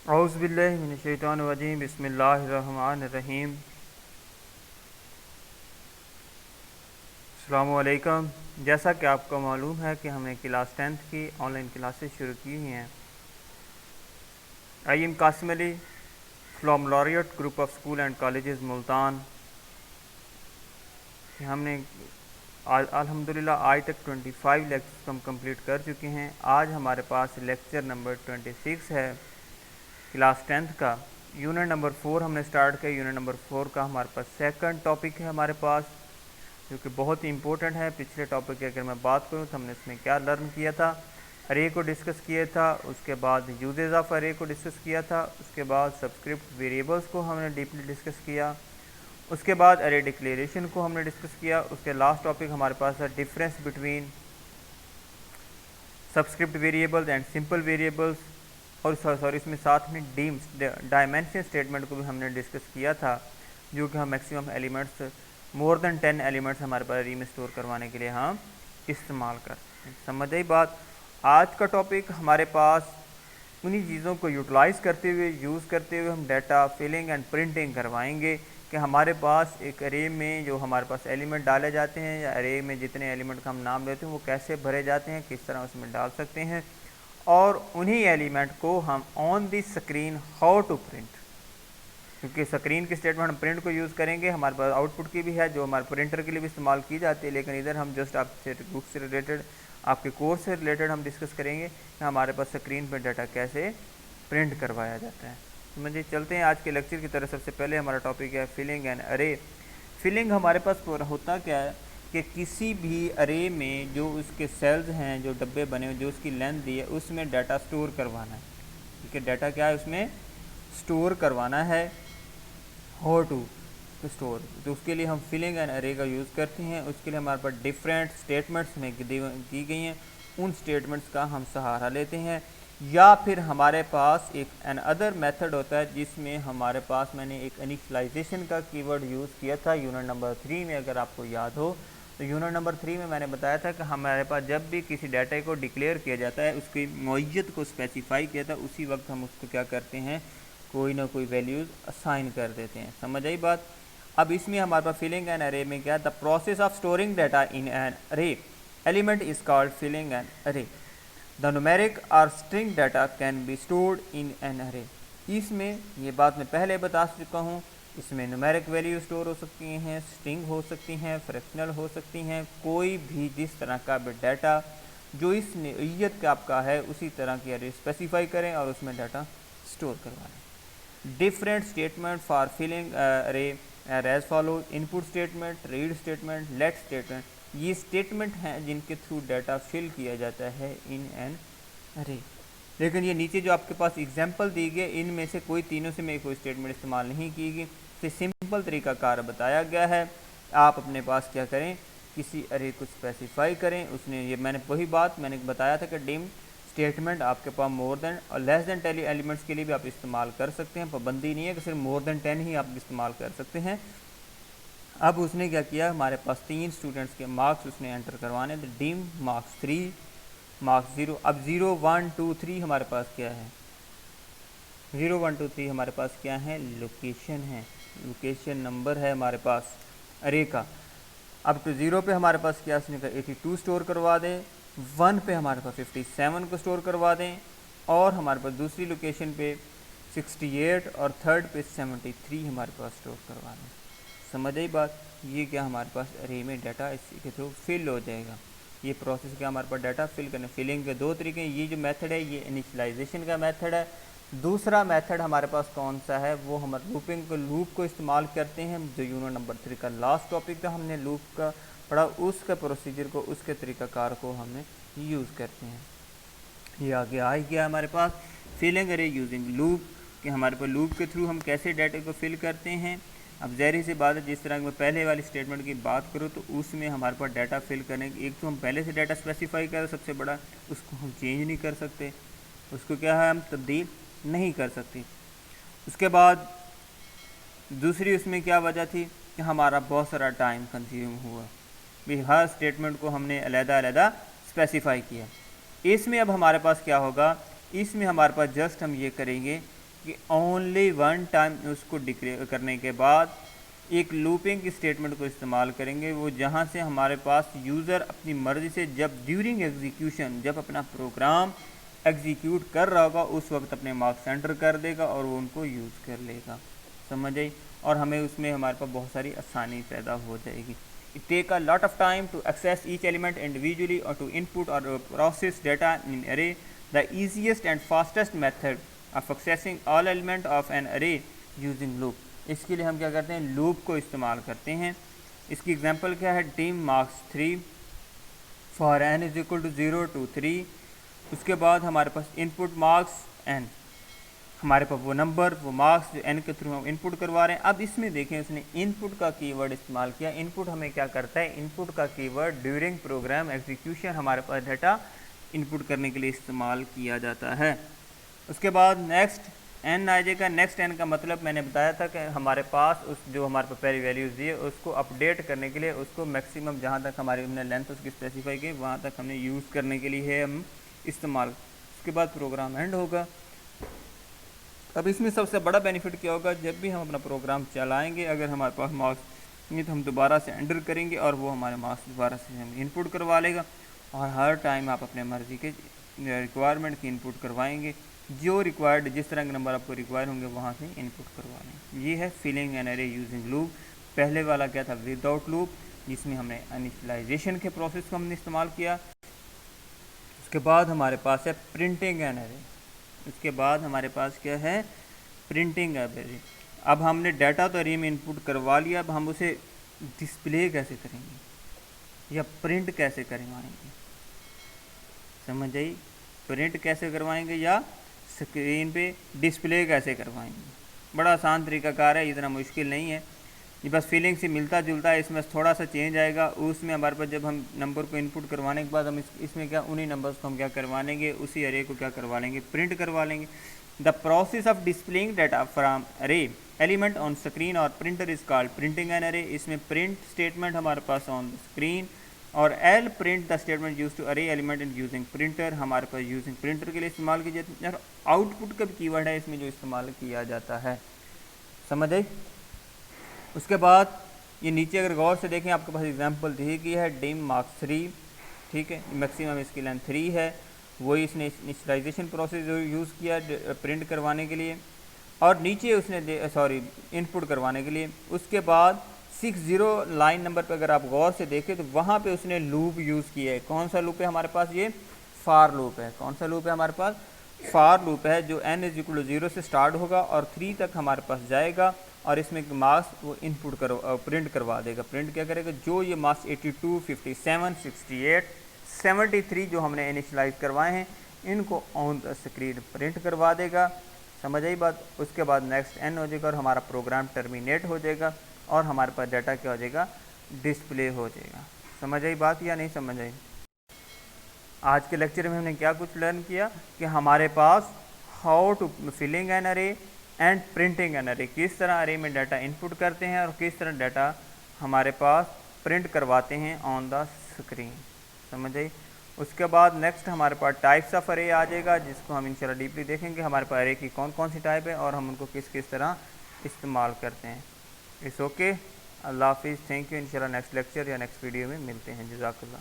औज़ुबिल्लाहि मिनश्शैतानिर्रजीम बिस्मिल्लाहिर्रहमानिर्रहीम। अस्सलामुअलैकुम। जैसा कि आपको मालूम है कि हमने क्लास 10th की ऑनलाइन क्लासेस शुरू की हुई हैं। I am Qasim Ali from Laureate group of school and colleges Multan. हमने अल्हम्दुलिल्लाह आज तक 25 लेक्चर्स हम कंप्लीट कर चुके हैं। आज हमारे पास लेक्चर नंबर 26 है क्लास 10th का। यूनिट नंबर 4 हमने स्टार्ट किया। यूनिट नंबर 4 का हमारे पास सेकंड टॉपिक है हमारे पास, जो कि बहुत ही इंपॉर्टेंट है। पिछले टॉपिक की अगर मैं बात करूं तो हमने इसमें क्या लर्न किया था, अरे को डिस्कस किया था, उसके बाद यूजेज ऑफ अरे को डिस्कस किया था, उसके बाद सब्सक्रिप्ट वेरिएबल्स को हमने डीपली डिस्कस किया, उसके बाद अरे डिक्लेरेशन को हमने डिस्कस किया। उसके लास्ट टॉपिक हमारे पास है difference between subscript variables and simple variables, और सॉरी इसमें साथ में डायमेंशन स्टेटमेंट को भी हमने डिस्कस किया था, जो कि हम maximum elements more than 10 elements हमारे पास अरे में स्टोर करवाने के लिए हम इस्तेमाल करते हैं। समझ आई बात। आज का टॉपिक हमारे पास उन्हीं चीज़ों को यूटिलाइज़ करते हुए यूज़ करते हुए हम डाटा फिलिंग एंड प्रिंटिंग करवाएंगे कि हमारे पास एक अरे में जो हमारे पास एलिमेंट डाले जाते हैं या अरे में जितने एलिमेंट का हम नाम लेते हैं वो कैसे भरे जाते हैं, किस तरह उसमें डाल सकते हैं, और उन्हीं एलिमेंट को हम on the screen how to print, क्योंकि स्क्रीन की स्टेटमेंट हम प्रिंट को यूज़ करेंगे। हमारे पास आउटपुट की भी है जो हमारे प्रिंटर के लिए भी इस्तेमाल की जाती है, लेकिन इधर हम जस्ट आपसे बुक से रिलेटेड आपके कोर्स से रिलेटेड हम डिस्कस करेंगे कि हमारे पास स्क्रीन पर डाटा कैसे प्रिंट करवाया जाता है। समझिए, चलते हैं आज के लेक्चर की तरफ। सबसे पहले हमारा टॉपिक है फिलिंग एंड अरे। फिलिंग हमारे पास होता क्या है कि किसी भी अरे में जो उसके सेल्स हैं, जो डब्बे बने हुए, जो उसकी लेंथ दी है, उसमें डाटा स्टोर करवाना है। ठीक है, डाटा क्या है उसमें स्टोर करवाना है, हाउ टू स्टोर। तो उसके लिए हम फिलिंग एंड अरे का यूज़ करते हैं। उसके लिए हमारे पास डिफरेंट स्टेटमेंट्स में दी गई हैं, उन स्टेटमेंट्स का हम सहारा लेते हैं, या फिर हमारे पास एक एन अदर मेथड होता है जिसमें हमारे पास मैंने एक इनिशियलाइजेशन का कीवर्ड यूज़ किया था यूनिट नंबर 3 में, अगर आपको याद हो तो। यूनिट नंबर 3 में मैंने बताया था कि हमारे पास जब भी किसी डाटा को डिक्लेयर किया जाता है, उसकी नौइयत को स्पेसिफाई किया था, उसी वक्त हम उसको क्या करते हैं, कोई ना कोई वैल्यूज़ असाइन कर देते हैं। समझ आई बात। अब इसमें हमारे पास फिलिंग एन अरे में क्या, the process of storing data in an array element is called filling an array. The numeric और string data can be stored in an array. इसमें ये बात मैं पहले बता चुका हूँ, इसमें न्यूमेरिक वैल्यू स्टोर हो सकती हैं, स्ट्रिंग हो सकती हैं, फ्रैक्शनल हो सकती हैं, कोई भी जिस तरह का भी डाटा जो इस नौइयत का आपका है उसी तरह की अरे स्पेसिफाई करें और उसमें डाटा स्टोर करवाएं। Different statement for filling array are as follow: input statement, read statement, let statement. ये स्टेटमेंट हैं जिनके थ्रू डाटा फिल किया जाता है इन एन अरे। लेकिन ये नीचे जो आपके पास एग्जाम्पल दी गई, इनमें से कोई तीनों से में कोई स्टेटमेंट इस्तेमाल नहीं की गई। तो सिंपल तरीकाकार बताया गया है। आप अपने पास क्या करें, किसी अरे को स्पेसिफाई करें। उसने ये मैंने वही बात मैंने बताया था कि डिम स्टेटमेंट आपके पास मोर देन और लेस देन 10 एलिमेंट्स के लिए भी आप इस्तेमाल कर सकते हैं। पाबंदी नहीं है कि सिर्फ मोर देन 10 ही आप इस्तेमाल कर सकते हैं। अब उसने क्या किया, हमारे पास 3 स्टूडेंट्स के मार्क्स उसने एंटर करवाने थे। Dim marks 3, marks 0। अब 0 1 2 3 हमारे पास क्या है, 0 1 2 3 हमारे पास क्या है, लोकेशन है, लोकेशन नंबर है हमारे पास अरे का। अब तो 0 पे हमारे पास क्या, उसने कहा 82 स्टोर करवा दें, 1 पे हमारे पास 57 को स्टोर करवा दें, और हमारे पास दूसरी लोकेशन पे 68 और थर्ड पे 73 हमारे पास स्टोर करवा दें। समझ आई बात। ये क्या हमारे पास अरे में डाटा इसी के थ्रू फिल हो जाएगा। ये प्रोसेस क्या, हमारे पास डाटा फिल करने। फिलिंग के दो तरीके हैं। ये जो मेथड है ये इनिशियलाइजेशन का मेथड है। दूसरा मेथड हमारे पास कौन सा है, वो हम लूप को इस्तेमाल करते हैं, जो यूनिट नंबर 3 का लास्ट टॉपिक था, हमने लूप का पढ़ा, उसका प्रोसीजर को, उसके तरीकाकार को हमने यूज़ करते हैं। ये आगे आ गया हमारे पास फिलिंग अरे यूजिंग लूप, कि हमारे पास लूप के थ्रू हम कैसे डाटा को फिल करते हैं। अब ज़ाहिर सी बात है, जिस तरह मैं पहले वाली स्टेटमेंट की बात करूँ तो उसमें हमारे पास डाटा फिल करने की, एक तो हम पहले से डाटा स्पेसिफाई करें सबसे बड़ा, उसको हम चेंज नहीं कर सकते, उसको क्या है हम तब्दील नहीं कर सकते। उसके बाद दूसरी उसमें क्या वजह थी कि हमारा बहुत सारा टाइम कंज्यूम हुआ, भी हर स्टेटमेंट को हमने अलग-अलग स्पेसिफाई किया। इसमें अब हमारे पास क्या होगा, इसमें हमारे पास जस्ट हम ये करेंगे कि ओनली वन टाइम उसको डिक्लेयर करने के बाद एक लूपिंग स्टेटमेंट को इस्तेमाल करेंगे, वो जहाँ से हमारे पास यूज़र अपनी मर्ज़ी से जब ड्यूरिंग एग्जीक्यूशन, जब अपना प्रोग्राम एग्जीक्यूट कर रहा होगा उस वक्त अपने मार्क्स एंटर कर देगा और वो उनको यूज़ कर लेगा। समझ आई? और हमें उसमें हमारे पास बहुत सारी आसानी पैदा हो जाएगी। It take a lot of time to access each element individually or to input or process data in array. The easiest and fastest method of accessing all element of an array using loop. इसके लिए हम क्या करते हैं, loop को इस्तेमाल करते हैं। इसकी एग्जांपल क्या है, dim marks 3 for n is equal to 0 to 3। उसके बाद हमारे पास इनपुट मार्क्स n, हमारे पास वो नंबर, वो मार्क्स जो n के थ्रू हम इनपुट करवा रहे हैं। अब इसमें देखें उसने इनपुट का कीवर्ड इस्तेमाल किया। इनपुट हमें क्या करता है, इनपुट का कीवर्ड ड्यूरिंग प्रोग्राम एग्जीक्यूशन हमारे पास डाटा इनपुट करने के लिए इस्तेमाल किया जाता है। उसके बाद नेक्स्ट n आ जाएगा। नेक्स्ट n का मतलब मैंने बताया था कि हमारे पास उस जो हमारे पास पहली वैल्यूज़ दी है उसको अपडेट करने के लिए, उसको मैक्सिमम जहाँ तक हमारी हमने लेंथ उसकी स्पेसिफाई की वहाँ तक हमने यूज़ करने के लिए है हम इस्तेमाल। उसके बाद प्रोग्राम एंड होगा। अब इसमें सबसे बड़ा बेनिफिट क्या होगा, जब भी हम अपना प्रोग्राम चलाएंगे अगर हमारे पास मार्क्स नहीं तो हम दोबारा से एंटर करेंगे और वो हमारे मार्क्स दोबारा से हम इनपुट करवा लेगा। और हर टाइम आप अपने मर्ज़ी के रिक्वायरमेंट की इनपुट करवाएंगे, जो रिक्वायर्ड जिस तरह के नंबर आपको रिक्वायर होंगे वहाँ से इनपुट करवा लेंगे। ये है filling an array using loop. पहले वाला क्या था, विदाउट लूप, जिसमें हमने इनिशियलाइजेशन के प्रोसेस को हमने इस्तेमाल किया। उसके बाद हमारे पास है प्रिंटिंग एन एरे। उसके बाद हमारे पास क्या है, प्रिंटिंग एरे। अब हमने डाटा तो अरे में इनपुट करवा लिया, अब हम उसे डिस्प्ले कैसे करेंगे या प्रिंट कैसे करवाएंगे। समझ आई? प्रिंट कैसे करवाएंगे या स्क्रीन पे डिस्प्ले कैसे करवाएंगे। बड़ा आसान तरीकाकार है, इतना मुश्किल नहीं है। ये बस फीलिंग से मिलता जुलता है, इसमें थोड़ा सा चेंज आएगा। उसमें हमारे पास जब हम नंबर को इनपुट करवाने के बाद हम इसमें क्या उन्हीं नंबर्स को हम क्या करवा लेंगे, उसी अरे को क्या करवा लेंगे, प्रिंट करवा लेंगे। The process of displaying data from array element on screen और printer is called printing an array. इसमें प्रिंट स्टेटमेंट हमारे पास ऑन स्क्रीन और L print the statement use to array element in using printer हमारे पास using printer के लिए इस्तेमाल की जाती है। और आउटपुट का भी कीवर्ड है इसमें जो इस्तेमाल किया जाता है। समझ आई? उसके बाद ये नीचे अगर गौर से देखें आपके पास एग्जांपल दी गई है डिम मार्क्स 3, ठीक है, मैक्सिमम इसकी लेंथ 3 है। वही इसने इनिशियलाइजेशन प्रोसेस यूज़ किया प्रिंट करवाने के लिए और नीचे उसने इनपुट करवाने के लिए। उसके बाद 60 लाइन नंबर पे अगर आप गौर से देखें तो वहाँ पे उसने लूप यूज़ किया है। कौन सा लूप है हमारे पास, ये फार लूप है। कौन सा लूप है हमारे पास, फार लूप है, जो n इज इक्वल टू 0 से स्टार्ट होगा और 3 तक हमारे पास जाएगा और इसमें मार्क्स वो इनपुट प्रिंट करवा देगा। प्रिंट क्या करेगा, जो ये मार्क्स 82, 57, 68, 73 जो हमने इनिशियलाइज करवाए हैं इनको ऑन द स्क्रीन प्रिंट करवा देगा। समझ आई बात? उसके बाद नेक्स्ट n हो जाएगा और हमारा प्रोग्राम टर्मिनेट हो जाएगा और हमारे पास डाटा क्या हो जाएगा, डिस्प्ले हो जाएगा। समझ आई बात या नहीं समझ आई? आज के लेक्चर में हमने क्या कुछ लर्न किया कि हमारे पास हाउ टू फिलिंग एन अरे एंड प्रिंटिंग एन अरे, किस तरह अरे में डाटा इनपुट करते हैं और किस तरह डाटा हमारे पास प्रिंट करवाते हैं ऑन द स्क्रीन। समझ आई? उसके बाद नेक्स्ट हमारे पास टाइप्स ऑफ अरे आ जाएगा, जिसको हम इंशाल्लाह डीपली देखेंगे हमारे पास अरे की कौन कौन सी टाइप है और हम उनको किस किस तरह इस्तेमाल करते हैं। It's okay. अल्लाह हाफिज़, थैंक यू। इंशाल्लाह नेक्स्ट लेक्चर या नेक्स्ट वीडियो में मिलते हैं। जज़ाकल्लाह।